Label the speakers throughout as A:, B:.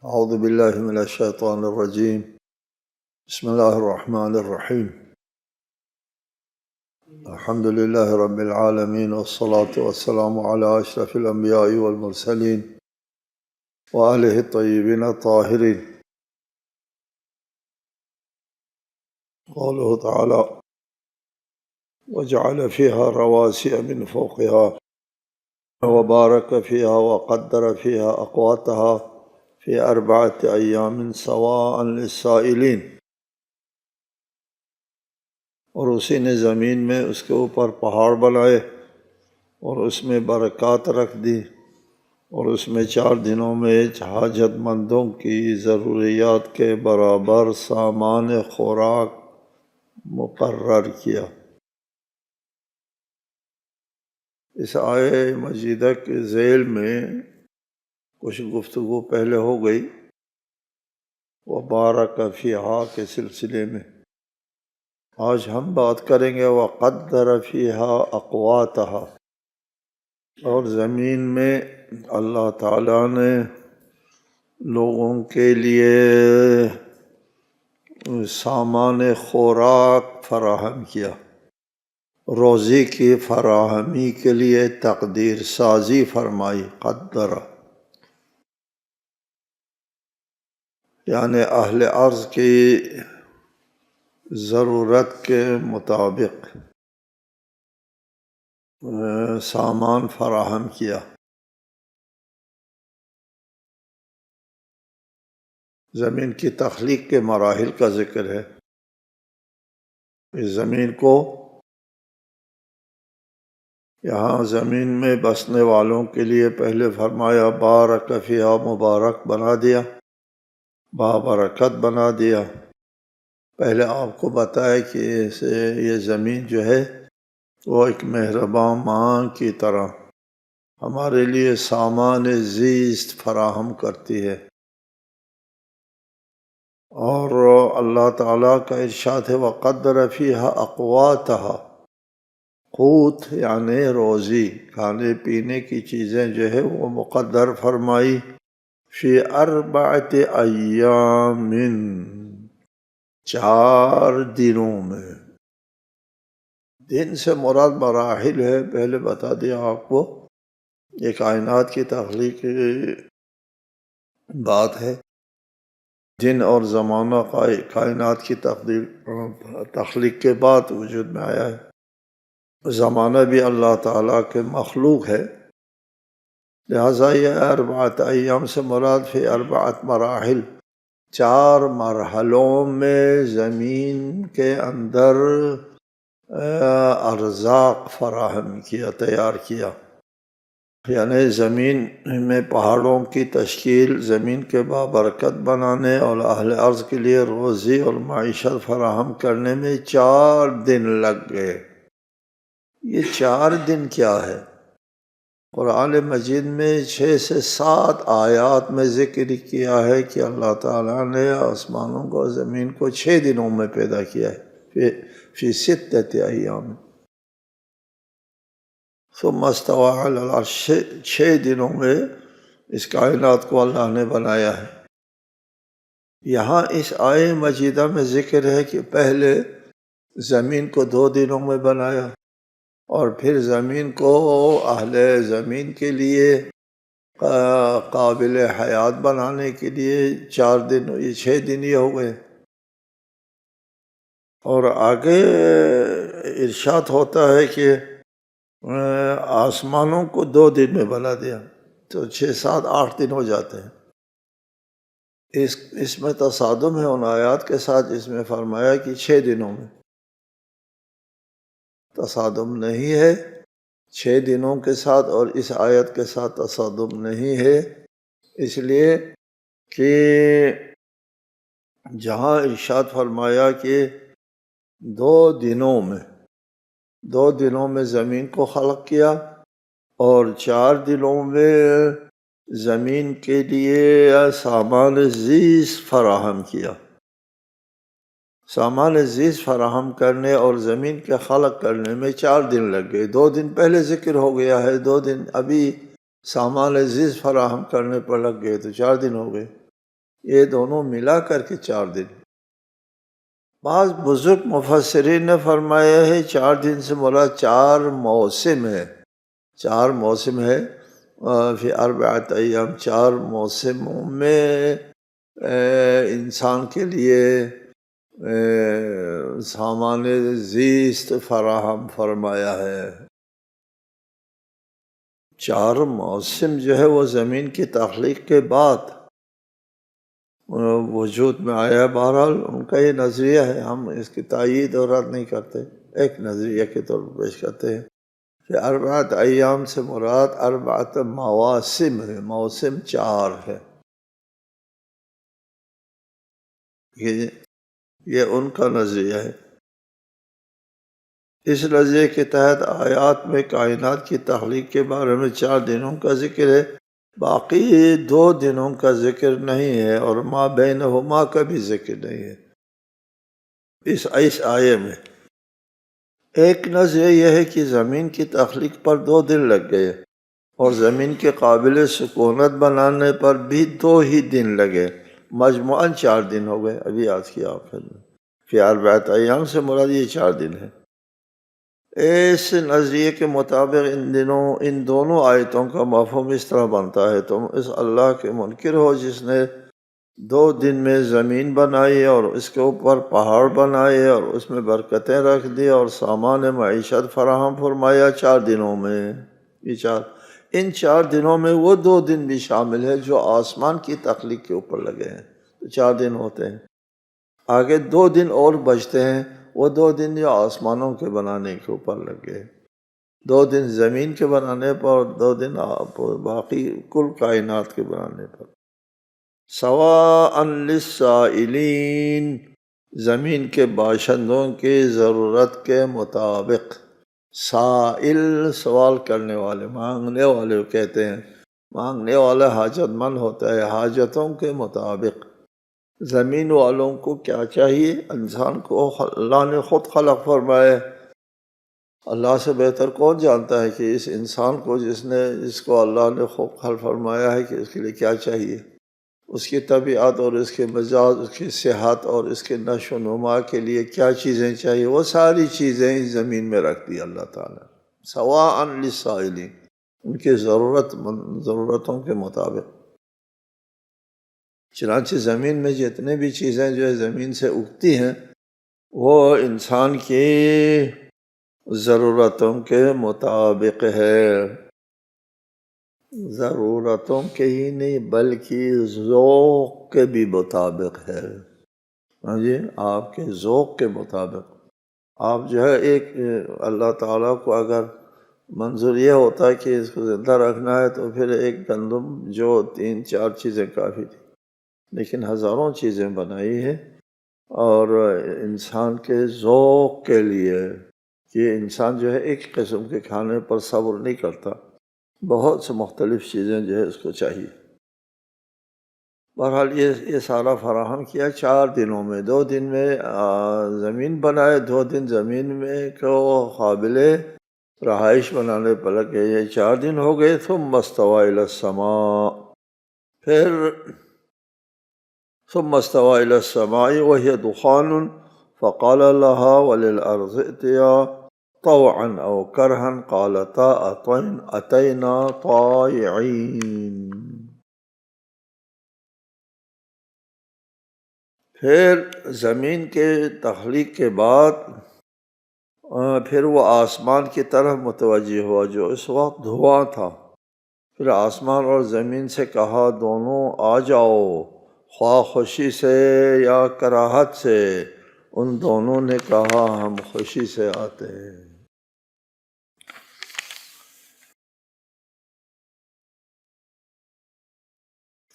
A: اعوذ باللہ من الشیطان الرجیم بسم اللہ الرحمن الرحیم الحمد للہ رب العالمین والصلاة والسلام علی اشرف الانبیاء والمرسلین وآلہ الطیبین الطاہرین. قوله تعالی وجعل فيها رواسي من فوقها وبارك فيها وقدر فيها أقواتها في 4 أيام سواء للسائلين. اور اسی نے زمین میں اس کے اوپر پہاڑ بنائے اور اس میں برکات رکھ دی اور اس میں 4 دنوں میں حاجت مندوں کی ضروریات کے برابر سامان خوراک مقرر کیا. اس آیے مجیدہ کے ذیل میں کچھ گفتگو پہلے ہو گئی وبارک فیہا کے سلسلے میں. آج ہم بات کریں گے وقدر فیہا اقواتہا، اور زمین میں اللہ تعالیٰ نے لوگوں کے لیے سامان خوراک فراہم کیا، روزی کی فراہمی کے لیے تقدیر سازی فرمائی. قدر یعنی اہل ارض کی ضرورت کے مطابق سامان فراہم کیا. زمین کی تخلیق کے مراحل کا ذکر ہے. اس زمین کو یہاں زمین میں بسنے والوں کے لیے پہلے فرمایا بارک فیہا، مبارک بنا دیا، بابرکت بنا دیا. پہلے آپ کو بتایا کہ یہ زمین جو ہے وہ ایک مہربان ماں کی طرح ہمارے لیے سامان زیست فراہم کرتی ہے. اور اللہ تعالیٰ کا ارشاد ہے وقدر فیہا اقواتہا، قوت یعنی روزی، کھانے پینے کی چیزیں جو ہے وہ مقدر فرمائی فی 4 ایام، 4 دنوں میں. دن سے مراد مراحل ہے، پہلے بتا دیا آپ کو. یہ کائنات کی تخلیق کی بات ہے. دن اور زمانہ کائنات کی تخلیق کے بعد وجود میں آیا ہے. زمانہ بھی اللہ تعالیٰ کے مخلوق ہے، لہٰذا یہ 4 ایام سے مراد فی 4 مراحل، 4 مرحلوں میں زمین کے اندر ارزاق فراہم کیا، تیار کیا. یعنی زمین میں پہاڑوں کی تشکیل، زمین کے بابرکت بنانے اور اہل ارض کے لیے روزی اور معیشت فراہم کرنے میں 4 دن لگ گئے. یہ 4 دن کیا ہے؟ قرآن مجید میں 6 سے 7 آیات میں ذکر کیا ہے کہ اللہ تعالیٰ نے آسمانوں کو زمین کو 6 دنوں میں پیدا کیا ہے، فی 6 ایام ثم استوى علی العرش. 6 دنوں میں اس کائنات کو اللہ نے بنایا ہے. یہاں اس آیے مجیدہ میں ذکر ہے کہ پہلے زمین کو 2 دنوں میں بنایا اور پھر زمین کو اہل زمین کے لیے قابل حیات بنانے کے لیے 4 دن، یہ 6 دن یہ ہو گئے. اور آگے ارشاد ہوتا ہے کہ آسمانوں کو 2 دن میں بنا دیا، تو 6 7 8 دن ہو جاتے ہیں. اس میں تصادم ہے ان آیات کے ساتھ جس میں فرمایا کہ 6 دنوں میں. تصادم نہیں ہے 6 دنوں کے ساتھ، اور اس آیت کے ساتھ تصادم نہیں ہے، اس لیے کہ جہاں ارشاد فرمایا کہ 2 دنوں میں زمین کو خلق کیا اور 4 دنوں میں زمین کے لیے سامان زیست فراہم کیا. سامان زیست فراہم کرنے اور زمین کے خلق کرنے میں 4 دن لگ گئے. 2 دن پہلے ذکر ہو گیا ہے، 2 دن ابھی سامان زیست فراہم کرنے پر لگ گئے، تو 4 دن ہو گئے. یہ دونوں ملا کر کے 4 دن۔ بعض بزرگ مفسرین نے فرمایا ہے 4 دن سے مراد 4 موسم ہے، 4 موسم ہے، فی 4 ایام، 4 موسموں میں انسان کے لیے سامان زیست فراہم فرمایا ہے۔ 4 موسم جو ہے وہ زمین کی تخلیق کے بعد وجود میں آیا۔ بہرحال ان کا یہ نظریہ ہے، ہم اس کی تائید اور رد نہیں کرتے، ایک نظریہ کے طور پر پیش کرتے ہیں کہ 4 ایام سے مراد 4 مواسم ہے، موسم 4 ہے۔ یہ ان کا نظریہ ہے۔ اس نظریے کے تحت آیات میں کائنات کی تخلیق کے بارے میں 4 دنوں کا ذکر ہے، باقی 2 دنوں کا ذکر نہیں ہے، اور ما بینہما کا بھی ذکر نہیں ہے اس آیے میں۔ ایک نظریہ یہ ہے کہ زمین کی تخلیق پر 2 دن لگ گئے، اور زمین کے قابل سکونت بنانے پر بھی 2 ہی دن لگے، مجموعاً 4 دن ہو گئے۔ ابھی آج کی آخر میں فی 4 ایام سے مراد یہ 4 دن ہے۔ اس نظریے کے مطابق ان دونوں آیتوں کا مفہوم اس طرح بنتا ہے: تم اس اللہ کے منکر ہو جس نے 2 دن میں زمین بنائی اور اس کے اوپر پہاڑ بنائے اور اس میں برکتیں رکھ دی اور سامان معیشت فراہم فرمایا 4 دنوں میں۔ ان 4 دنوں میں وہ 2 دن بھی شامل ہے جو آسمان کی تخلیق کے اوپر لگے ہیں، تو 4 دن ہوتے ہیں۔ آگے 2 دن اور بچتے ہیں، وہ 2 دن جو آسمانوں کے بنانے کے اوپر لگے، 2 دن زمین کے بنانے پر اور 2 دن باقی کل کائنات کے بنانے پر۔ سواء للسائلین، زمین کے باشندوں کی ضرورت کے مطابق۔ سائل سوال کرنے والے، مانگنے والے کہتے ہیں، مانگنے والا حاجت مند ہوتا ہے، حاجتوں کے مطابق۔ زمین والوں کو کیا چاہیے؟ انسان کو اللہ نے خود خلق فرمائے، اللہ سے بہتر کون جانتا ہے کہ اس انسان کو جس کو اللہ نے خود خلق فرمایا ہے کہ اس کے لیے کیا چاہیے، اس کی طبیعت اور اس کے مزاج، اس کی صحت اور اس کے نشو و نما کے لیے کیا چیزیں چاہیے، وہ ساری چیزیں زمین میں رکھ دی اللہ تعالیٰ۔ سواء للسائلین، ان کے ضرورتوں کے مطابق۔ چنانچہ زمین میں جتنے بھی چیزیں جو ہے زمین سے اگتی ہیں وہ انسان کی ضرورتوں کے مطابق ہے، ضرورتوں کے ہی نہیں بلکہ ذوق کے بھی مطابق ہے۔ ہاں جی، آپ کے ذوق کے مطابق۔ آپ جو ہے ایک اللہ تعالیٰ کو اگر منظور یہ ہوتا ہے کہ اس کو زندہ رکھنا ہے تو پھر ایک گندم جو 3-4 چیزیں کافی تھی، لیکن ہزاروں چیزیں بنائی ہے، اور انسان کے ذوق کے لیے کہ انسان جو ہے ایک قسم کے کھانے پر صبر نہیں کرتا، بہت سے مختلف چیزیں جو ہے اس کو چاہیے۔ بہرحال یہ سارا فراہم کیا 4 دنوں میں، 2 دن میں زمین بنائے، 2 دن زمین میں کو قابل رہائش بنانے پر لگے، یہ 4 دن ہو گئے۔ ثم استوى الى السماء، ثم استوى الى السماء وهي دخان فقال لها وللأرض ائتيا طوعا او كرها قالتا اتينا طائعين۔ پھر زمین کے تخلیق کے بعد پھر وہ آسمان کی طرف متوجہ ہوا جو اس وقت دھواں تھا، پھر آسمان اور زمین سے کہا دونوں آ جاؤ، خواہ خوشی سے یا کراہت سے۔ ان دونوں نے کہا ہم خوشی سے آتے ہیں۔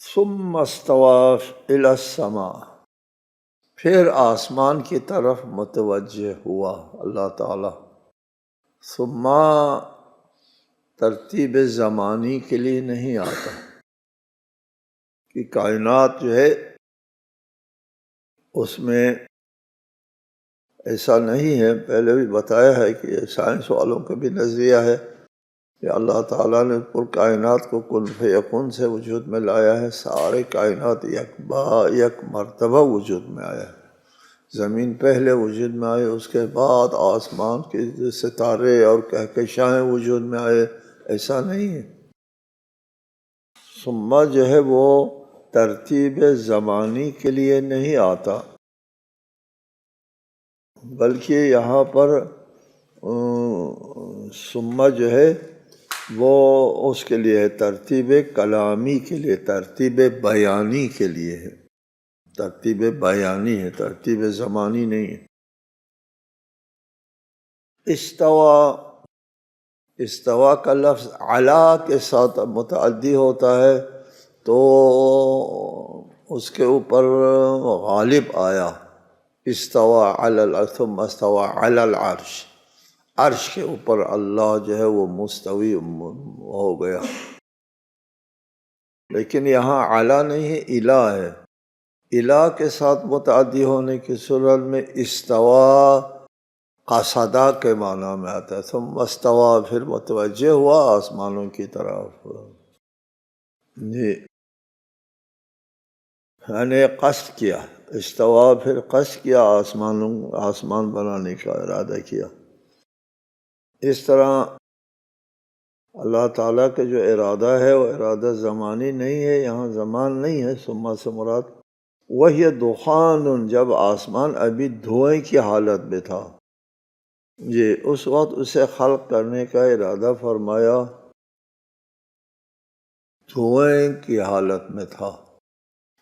A: ثم استوى الى السماء، پھر آسمان کی طرف متوجہ ہوا اللہ تعالی۔ ثم ترتیب زمانی کے لیے نہیں آتا کہ کائنات جو ہے اس میں ایسا نہیں ہے، پہلے بھی بتایا ہے کہ سائنس والوں کا بھی نظریہ ہے کہ اللہ تعالیٰ نے پر کائنات کو کن فیکون سے وجود میں لایا ہے، سارے کائنات یک مرتبہ وجود میں آیا ہے۔ زمین پہلے وجود میں آئے، اس کے بعد آسمان کے ستارے اور کہکشائیں وجود میں آئے، ایسا نہیں ہے۔ ثم جو ہے وہ ترتیب زمانی کے لیے نہیں آتا، بلکہ یہاں پر ثم جو ہے وہ اس کے لیے ہے، ترتیب کلامی کے لیے، ترتیب بیانی کے لیے ہے، ترتیب بیانی ہے، ترتیب زمانی نہیں ہے۔ استوا کا لفظ علا کے ساتھ متعدی ہوتا ہے تو اس کے اوپر غالب آیا، استوا علی العرش ثم استوا علی العرش، عرش کے اوپر اللہ جو ہے وہ مستوی ہو گیا، لیکن یہاں علا نہیں ہے، الہ ہے۔ الہ کے ساتھ متعدی ہونے کی صورت میں استوا قصدہ کے معنی میں آتا ہے، ثم استوا پھر متوجہ ہوا آسمانوں کی طرف، جی یعنی قصد کیا، استوا پھر قصد کیا، آسمان بنانے کا ارادہ کیا۔ اس طرح اللہ تعالیٰ کا جو ارادہ ہے وہ ارادہ زمانی نہیں ہے، یہاں زمان نہیں ہے۔ ثم سے مراد وہی دخان، جب آسمان ابھی دھوئیں کی حالت میں تھا، جی اس وقت اسے خلق کرنے کا ارادہ فرمایا، دھوئیں کی حالت میں تھا،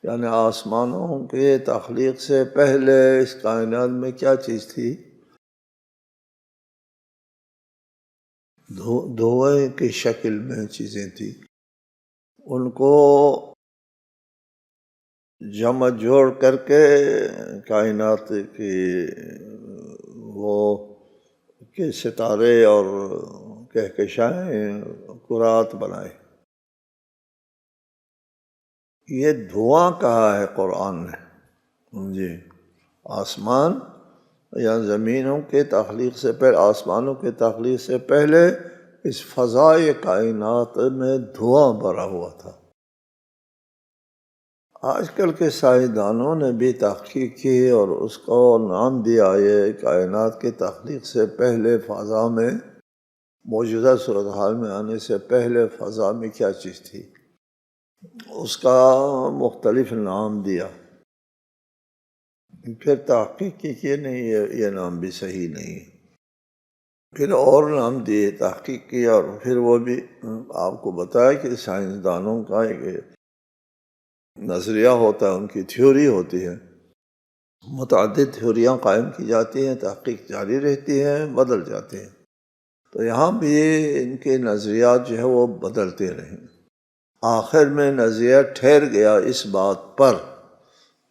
A: یعنی آسمانوں کے تخلیق سے پہلے اس کائنات میں کیا چیز تھی؟ دھوئیں کی شکل میں چیزیں تھیں، ان کو جمع جوڑ کر کے کائنات کی وہ کے ستارے اور کہکشائیں کرات بنائے۔ یہ دھواں کہا ہے قرآن نے، جی آسمان یا زمینوں کے تخلیق سے پہلے، آسمانوں کے تخلیق سے پہلے اس فضائے کائنات میں دھواں بھرا ہوا تھا۔ آج کل کے سائنسدانوں نے بھی تحقیق کی اور اس کو نام دیا، یہ کائنات کے تخلیق سے پہلے فضا میں، موجودہ صورتحال میں آنے سے پہلے فضا میں کیا چیز تھی، اس کا مختلف نام دیا۔ پھر تحقیق کی کہ نہیں یہ نام بھی صحیح نہیں ہے، پھر اور نام دیے، تحقیق کیا، اور پھر وہ بھی آپ کو بتایا کہ سائنسدانوں کا ایک نظریہ ہوتا ہے، ان کی تھیوری ہوتی ہے، متعدد تھیوریاں قائم کی جاتی ہیں، تحقیق جاری رہتی ہے، بدل جاتے ہیں، تو یہاں بھی ان کے نظریات جو ہے وہ بدلتے رہے۔ آخر میں نظریہ ٹھہر گیا اس بات پر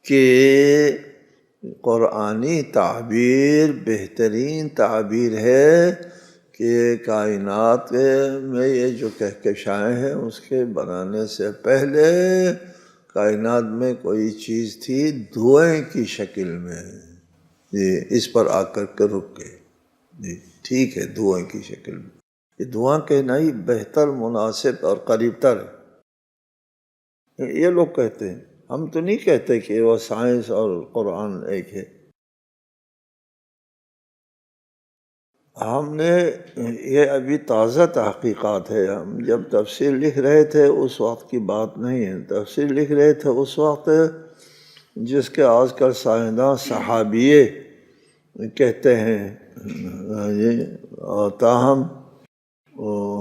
A: کہ قرآنی تعبیر بہترین تعبیر ہے کہ کائنات میں یہ جو کہکشائیں ہیں اس کے بنانے سے پہلے کائنات میں کوئی چیز تھی دھوئیں کی شکل میں، جی اس پر آ کر کے رک گئے، جی ٹھیک ہے دھوئیں کی شکل میں، یہ دھواں کہنا ہی بہتر، مناسب اور قریب تر ہے۔ یہ لوگ کہتے ہیں، ہم تو نہیں کہتے کہ وہ سائنس اور قرآن ایک ہے۔ ہم نے یہ ابھی تازہ تحقیقات ہے، ہم جب تفسیر لکھ رہے تھے اس وقت کی بات نہیں ہے، تفسیر لکھ رہے تھے اس وقت جس کے آج کل سائنسداں صحابیے کہتے ہیں، تاہم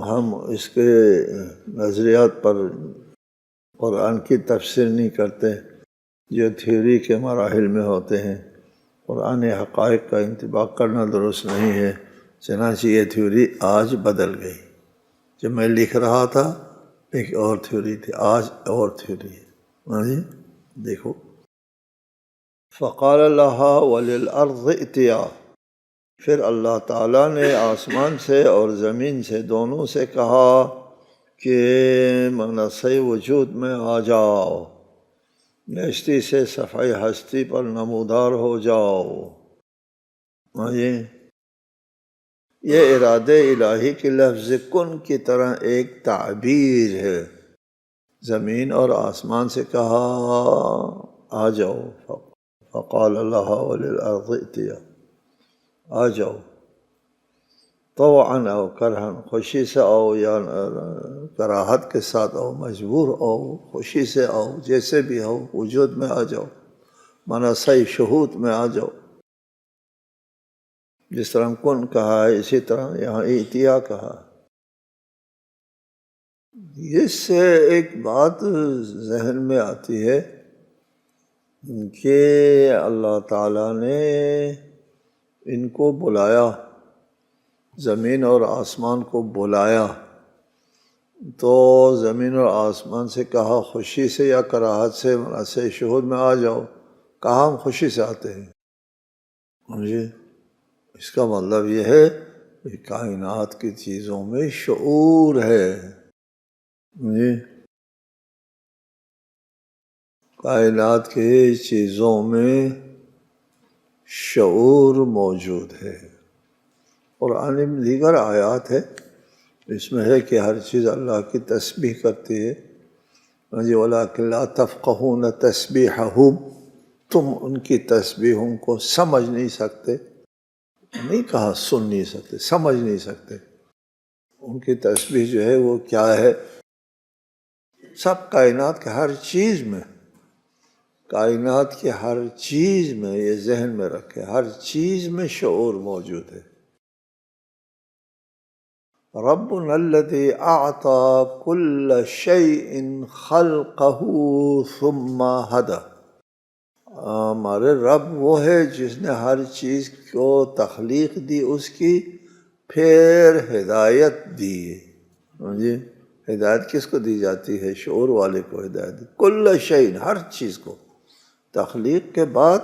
A: ہم اس کے نظریات پر قرآن کی تفسیر نہیں کرتے جو تھیوری کے مراحل میں ہوتے ہیں، قرآن حقائق کا انطباق کرنا درست نہیں ہے، چنانچہ یہ تھیوری آج بدل گئی۔ جب میں لکھ رہا تھا ایک اور تھیوری تھی، آج اور تھیوری ہے، جی دیکھو۔ فقال لها وللارض ائتیا، پھر اللہ تعالیٰ نے آسمان سے اور زمین سے دونوں سے کہا کہ منصع وجود میں آ جاؤ، نیستی سے صفحہ ہستی پر نمودار ہو جاؤ، یہ ارادے الہی کے لفظ کن کی طرح ایک تعبیر ہے۔ زمین اور آسمان سے کہا آ جاؤ، فقال اللہ وللارض ائتیا، آ جاؤ، طوعا او کرہا، خوشی سے آؤ یا کراہت کے ساتھ آؤ، مجبور آؤ، خوشی سے آؤ، جیسے بھی آؤ، وجود میں آ جاؤ، منصی شہود میں آ جاؤ۔ جس طرح کن کہا ہے اسی طرح یہاں ائتیا کہا۔ اس سے ایک بات ذہن میں آتی ہے کہ اللہ تعالیٰ نے ان کو بلایا، زمین اور آسمان کو بلایا، تو زمین اور آسمان سے کہا خوشی سے یا کراہت سے منصی شہود میں آ جاؤ، کہا ہم خوشی سے آتے ہیں۔ جی اس کا مطلب یہ ہے کہ کائنات کی چیزوں میں شعور ہے۔ جی کائنات کی چیزوں میں شعور موجود ہے۔ قرآن میں دیگر آیات ہے، اس میں ہے کہ ہر چیز اللہ کی تسبیح کرتی ہے۔ جی وَلَٰكِن لَا تَفْقَهُونَ تَسْبِيحَهُمْ، تم ان کی تسبیحوں کو سمجھ نہیں سکتے، نہیں کہا سن نہیں سکتے، سمجھ نہیں سکتے۔ ان کی تسبیح جو ہے وہ کیا ہے؟ سب کائنات کے ہر چیز میں، کائنات کے ہر چیز میں، یہ ذہن میں رکھے، ہر چیز میں شعور موجود ہے۔ ربنا الذی اعطى كل شیء خلقه ثم هدى، ہمارے رب وہ ہے جس نے ہر چیز کو تخلیق دی اس کی، پھر ہدایت دی۔ جی ہدایت کس کو دی جاتی ہے؟ شعور والے کو ہدایت دی، کل شیء، ہر چیز کو۔ تخلیق کے بعد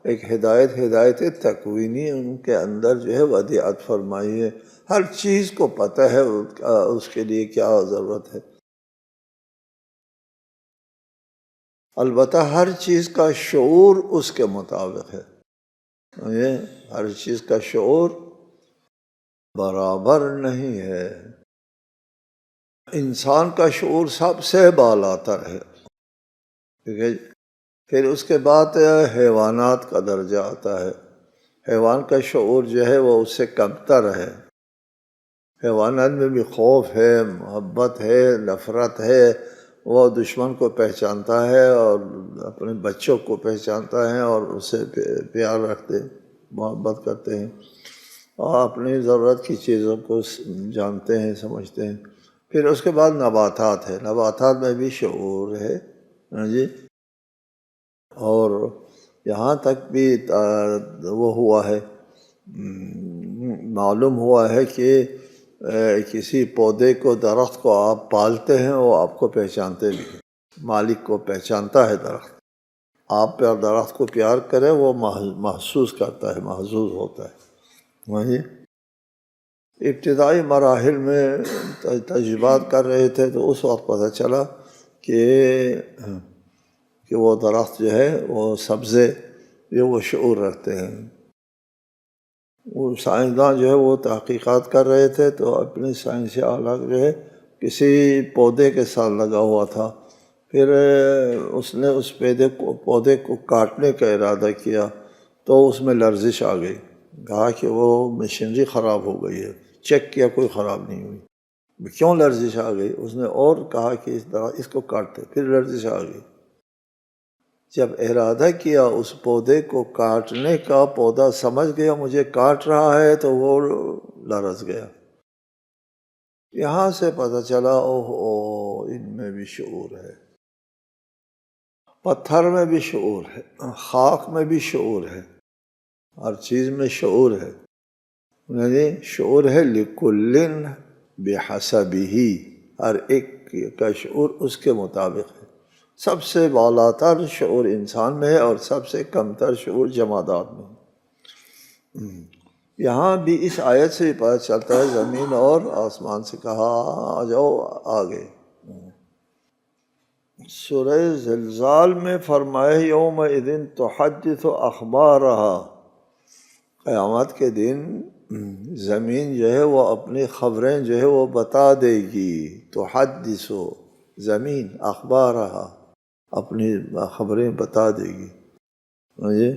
A: ایک ہدایت تکوینی ان کے اندر جو ہے ودیعت فرمائی ہے، ہر چیز کو پتہ ہے اس کے لیے کیا ضرورت ہے۔ البتہ ہر چیز کا شعور اس کے مطابق ہے، یہ ہر چیز کا شعور برابر نہیں ہے۔ انسان کا شعور سب سے بالاتر ہے، ٹھیک ہے۔ پھر اس کے بعد حیوانات کا درجہ آتا ہے، حیوان کا شعور جو ہے وہ اس سے کمتر ہے۔ حیوانات میں بھی خوف ہے، محبت ہے، نفرت ہے، وہ دشمن کو پہچانتا ہے اور اپنے بچوں کو پہچانتا ہے اور اسے پیار رکھتے، محبت کرتے ہیں، اور اپنی ضرورت کی چیزوں کو جانتے ہیں، سمجھتے ہیں۔ پھر اس کے بعد نباتات ہے، نباتات میں بھی شعور ہے، جی۔ اور یہاں تک بھی وہ ہوا ہے، معلوم ہوا ہے کہ کسی پودے کو، درخت کو آپ پالتے ہیں وہ آپ کو پہچانتے بھی ہیں، مالک کو پہچانتا ہے درخت، آپ پر درخت کو پیار کرے وہ محسوس کرتا ہے، محظوظ ہوتا ہے۔ وہی ابتدائی مراحل میں تجربات کر رہے تھے تو اس وقت پتہ چلا کہ وہ درخت جو ہے وہ سبزے، یہ وہ شعور رکھتے ہیں۔ وہ سائنسداں جو ہے وہ تحقیقات کر رہے تھے تو اپنے سائنسی آلہ جو ہے کسی پودے کے ساتھ لگا ہوا تھا، پھر اس نے اس پودے کو کاٹنے کا ارادہ کیا تو اس میں لرزش آ گئی، کہا کہ وہ مشینری خراب ہو گئی ہے، چیک کیا کوئی خراب نہیں ہوئی، کیوں لرزش آ گئی؟ اس نے اور کہا کہ اس کو کاٹتے، پھر لرزش آ گئی۔ جب ارادہ کیا اس پودے کو کاٹنے کا، پودا سمجھ گیا مجھے کاٹ رہا ہے تو وہ لرز گیا۔ یہاں سے پتہ چلا اوہ ان میں بھی شعور ہے، پتھر میں بھی شعور ہے، خاک میں بھی شعور ہے، ہر چیز میں شعور ہے، یعنی شعور ہے لِكُلٍ بِحَسَبِهِ، ہر ایک کا شعور اس کے مطابق ہے۔ سب سے بالاتر شعور انسان میں ہے اور سب سے کمتر شعور جمادات میں ہے۔ یہاں بھی اس آیت سے پتہ چلتا ہے زمین اور آسمان سے کہا آ جاؤ، آگے سورہ زلزال میں فرمایا یومئذ تحدث اخبارہا، قیامت کے دن زمین جو ہے وہ اپنی خبریں جو ہے وہ بتا دے گی، تحدث زمین اخبارہا، اپنی خبریں بتا دے گی، سمجھے؟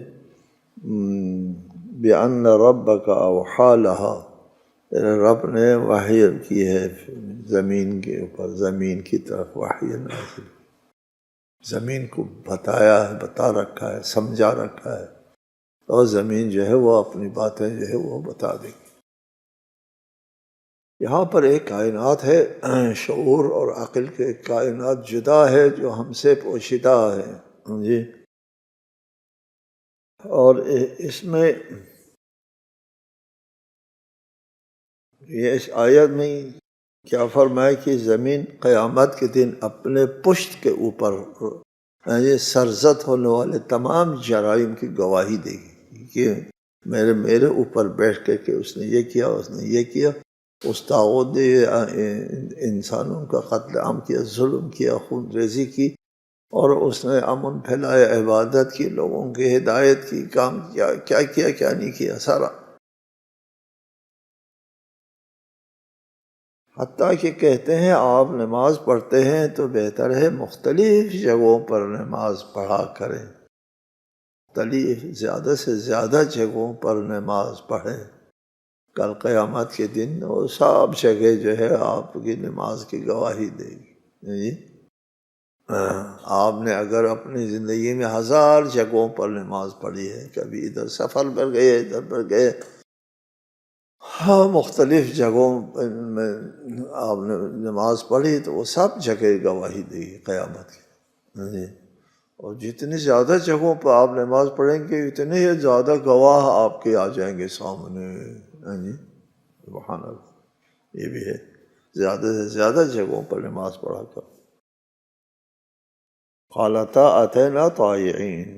A: بِأَنَّ رَبَّكَ أَوْحَىٰ لَهَا، رب نے وحی کی ہے زمین کے اوپر، زمین کی طرف وحی نازل، زمین کو بتایا ہے، بتا رکھا ہے، سمجھا رکھا ہے، اور زمین جو ہے وہ اپنی باتیں جو ہے وہ بتا دے گی۔ یہاں پر ایک کائنات ہے، شعور اور عقل کے ایک کائنات جدا ہے جو ہم سے پوشیدہ ہے جی، اور اس میں یہ اس آیت میں کیا فرمایا کہ زمین قیامت کے دن اپنے پشت کے اوپر یہ سرزد ہونے والے تمام جرائم کی گواہی دے گی کہ میرے اوپر بیٹھ کے کہ اس نے یہ کیا، اس نے یہ کیا، اس طاغوت نے انسانوں کا قتل عام کیا، ظلم کیا، خون ریزی کی، اور اس نے امن پھیلایا، عبادت کی، لوگوں کی ہدایت کی، کام کیا، کیا کیا کیا نہیں کیا، سارا۔ حتیٰ کہ کہتے ہیں آپ نماز پڑھتے ہیں تو بہتر ہے مختلف جگہوں پر نماز پڑھا کریں، مختلف زیادہ سے زیادہ جگہوں پر نماز پڑھیں، کل قیامت کے دن وہ سب جگہ جو ہے آپ کی نماز کی گواہی دے گی جی۔ آپ نے اگر اپنی زندگی میں 1000 جگہوں پر نماز پڑھی ہے، کبھی ادھر سفر پر گئے، ادھر پر گئے، ہاں مختلف جگہوں میں آپ نے نماز پڑھی تو وہ سب جگہ گواہی دے گی قیامت کی جی۔ اور جتنی زیادہ جگہوں پر آپ نماز پڑھیں گے اتنے ہی زیادہ گواہ آپ کے آ جائیں گے سامنے جی، سبحان اللہ۔ یہ بھی ہے، زیادہ سے زیادہ جگہوں پر نماز پڑھا کر۔ قالتا اتینا طائعین،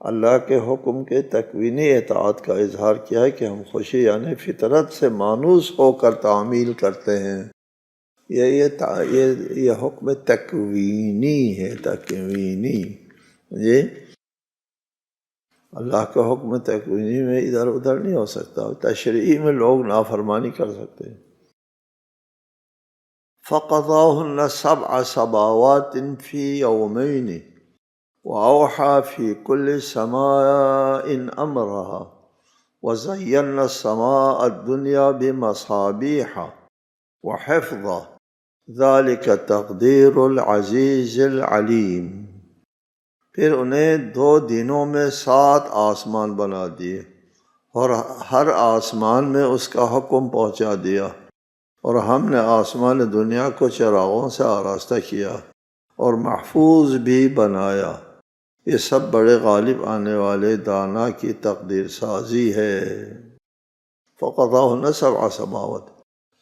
A: اللہ کے حکم کے تکوینی اطاعت کا اظہار کیا ہے کہ ہم خوشی یعنی فطرت سے مانوس ہو کر تعمیل کرتے ہیں۔ یہ حکم تکوینی ہے، تکوینی جی، اللہ کا حکم تکوینی میں ادھر ادھر نہیں ہو سکتا، تشریعی میں لوگ نافرمانی کر سکتے ہیں۔ فَقَضَاهُنَّ 7 سماوات فِي يَوْمَيْنِ وَأَوْحَىٰ فِي كُلِّ سَمَاءٍ أَمْرَهَا وَزَيَّنَّا السَّمَاءَ الدُّنْيَا بِمَصَابِيحَ وَحِفْظًا ذَلِكَ تَقْدِيرُ الْعَزِيزِ الْعَلِيمِ۔ پھر انہیں 2 دنوں میں 7 آسمان بنا دیے اور ہر آسمان میں اس کا حکم پہنچا دیا، اور ہم نے آسمان دنیا کو چراغوں سے آراستہ کیا اور محفوظ بھی بنایا۔ یہ سب بڑے غالب آنے والے دانا کی تقدیر سازی ہے۔ فَقَضَاهُنَّ 7 سماوات،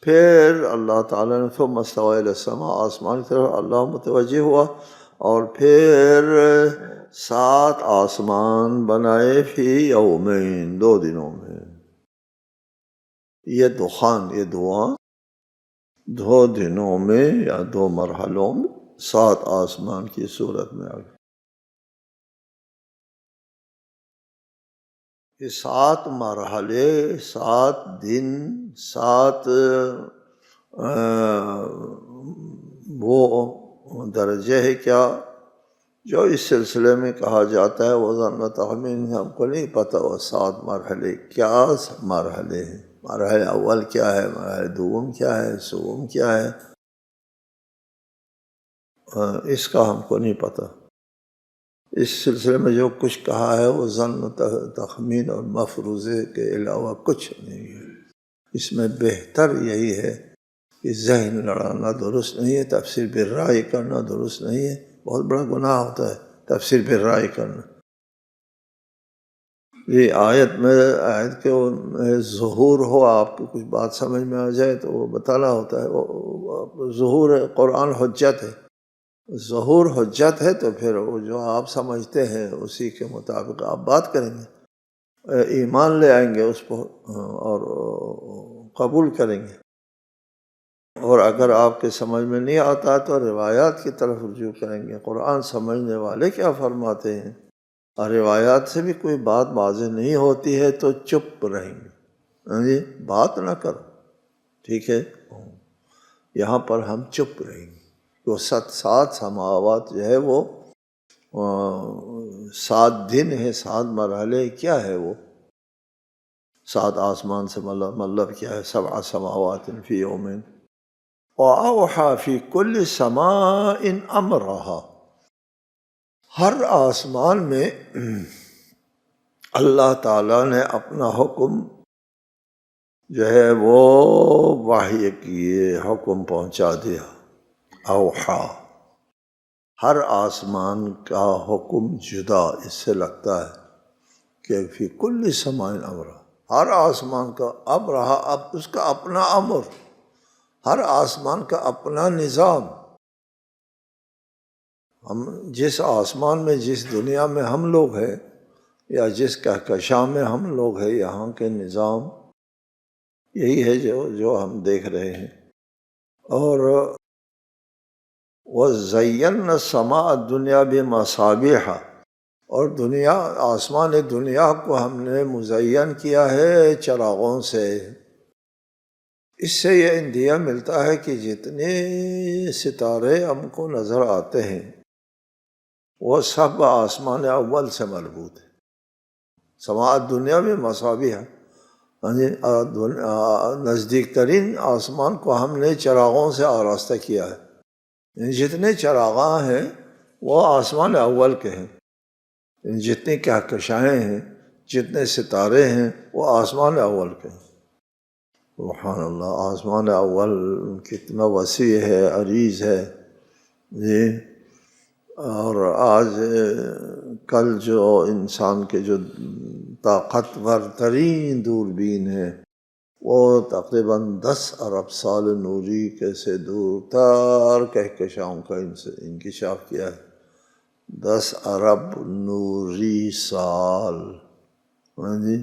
A: پھر اللہ تعالیٰ نے ثم استوى إلى السماء، آسمان کی طرف اللہ متوجہ ہوا اور پھر 7 آسمان بنائے فی یومین، 2 دنوں میں۔ یہ دخان، یہ دعا 2 دنوں میں یا 2 مرحلوں میں 7 آسمان کی صورت میں آ گئی۔ یہ 7 مرحلے، 7 دن، 7 وہ درجے ہے کیا جو اس سلسلے میں کہا جاتا ہے وزن و تخمین، ہم کو نہیں پتہ وہ 7 مرحلے کیا مرحلے ہیں، مرحلہ اول کیا ہے، مرحلہ دوم کیا ہے، سوم کیا ہے، اس کا ہم کو نہیں پتہ۔ اس سلسلے میں جو کچھ کہا ہے وہ ظن و تخمین اور مفروضے کے علاوہ کچھ نہیں ہے۔ اس میں بہتر یہی ہے کہ ذہن لڑانا درست نہیں ہے، تفسیر بالرائے کرنا درست نہیں ہے، بہت بڑا گناہ ہوتا ہے تفسیر بالرائے کرنا۔ یہ آیت کے ظہور ہو، آپ کو کچھ بات سمجھ میں آ جائے تو وہ بتانا ہوتا ہے، وہ ظہور قرآن حجت ہے، ظہور حجت ہے، تو پھر وہ جو آپ سمجھتے ہیں اسی کے مطابق آپ بات کریں گے، ایمان لے آئیں گے اس پر اور قبول کریں گے۔ اور اگر آپ کے سمجھ میں نہیں آتا تو روایات کی طرف رجوع کریں گے، قرآن سمجھنے والے کیا فرماتے ہیں، اور روایات سے بھی کوئی بات واضح نہیں ہوتی ہے تو چپ رہیں گے، جی بات نہ کرو، ٹھیک ہے، یہاں پر ہم چپ رہیں گے. وہ 7 سماوات جو ہے وہ 7 دن ہے، 7 مرحلے، کیا ہے وہ 7 آسمان سے مطلب کیا ہے؟ 7 سماوات فی یومین وَأَوْحَى فِي كُلِّ سَمَاءٍ أَمْرَهَا. ہر آسمان میں اللہ تعالیٰ نے اپنا حکم جو ہے وہ وحی کیے، حکم پہنچا دیا. اوحا، ہر آسمان کا حکم جدا اس سے لگتا ہے کہ فی کل سماء امرہ، ہر آسمان کا امر، اب اس کا اپنا امر، ہر آسمان کا اپنا نظام. ہم جس آسمان میں، جس دنیا میں ہم لوگ ہیں، یا جس کہکشاں میں ہم لوگ ہیں، یہاں کے نظام یہی ہے جو ہم دیکھ رہے ہیں. اور وَزَيَّنَّا السَّمَاءَ الدُّنْيَا بِمَصَابِيحَ، اور آسمان دنیا کو ہم نے مزین کیا ہے چراغوں سے. اس سے یہ اندیا ملتا ہے کہ جتنے ستارے ہم کو نظر آتے ہیں وہ سب آسمان اول سے مربوط ہے. سماء الدنیا میں مصابیح، نزدیک ترین آسمان کو ہم نے چراغوں سے آراستہ کیا ہے. جتنے چراغاں ہیں وہ آسمان اول کے ہیں، جتنی کہکشائیں ہیں، جتنے ستارے ہیں، وہ آسمان اول کے ہیں. سبحان اللہ، آسمان اول کتنا وسیع ہے، عریض ہے جی. اور آج کل جو انسان کے جو طاقتور ترین دوربین ہے وہ تقریباً 10 ارب سال نوری کے سے دور تر کہکشاؤں کا انکشاف کیا ہے. 10 ارب نوری سال، جی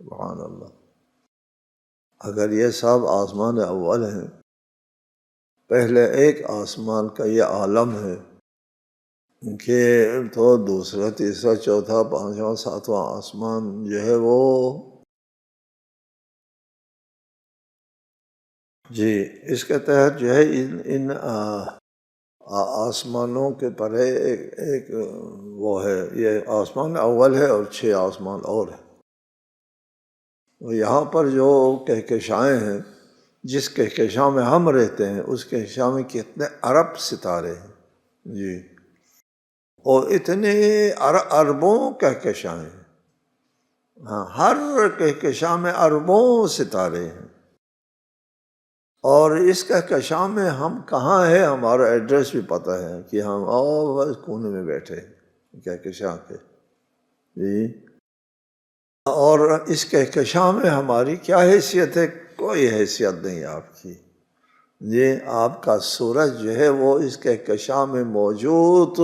A: سبحان اللہ. اگر یہ سب آسمان اول ہیں، پہلے ایک آسمان کا یہ عالم ہے کہ تو دوسرا، تیسرا، چوتھا، پانچواں، ساتواں آسمان جو ہے وہ جی اس کے تحت جو ہے ان آسمانوں کے پرے ایک وہ ہے، یہ آسمان اول ہے اور 6 آسمان اور ہیں. یہاں پر جو کہکشائیں ہیں، جس کہکشاں میں ہم رہتے ہیں اس کہکشاں میں کتنے ارب ستارے ہیں جی، اور اتنے اربوں کہکشائیں ہیں. ہاں، ہر کہکشاں میں اربوں ستارے ہیں. اور اس کہکشاں میں ہم کہاں ہیں، ہمارا ایڈریس بھی پتہ ہے کہ ہم بس کونے میں بیٹھے ہیں کہکشاں کے جی. اور اس کہکشاں میں ہماری کیا حیثیت ہے؟ کوئی حیثیت نہیں آپ کی جی. آپ کا سورج جو ہے وہ اس کہکشاں میں موجود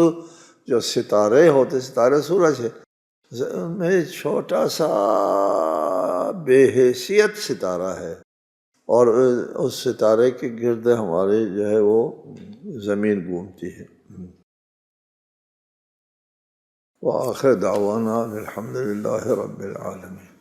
A: جو ستارے ہوتے، ستارے سورج ہے میں چھوٹا سا بے حیثیت ستارہ ہے، اور اس ستارے کے گرد ہمارے جو ہے وہ زمین گھومتی ہے. وآخر دعوانا الحمد للہ رب العالمین.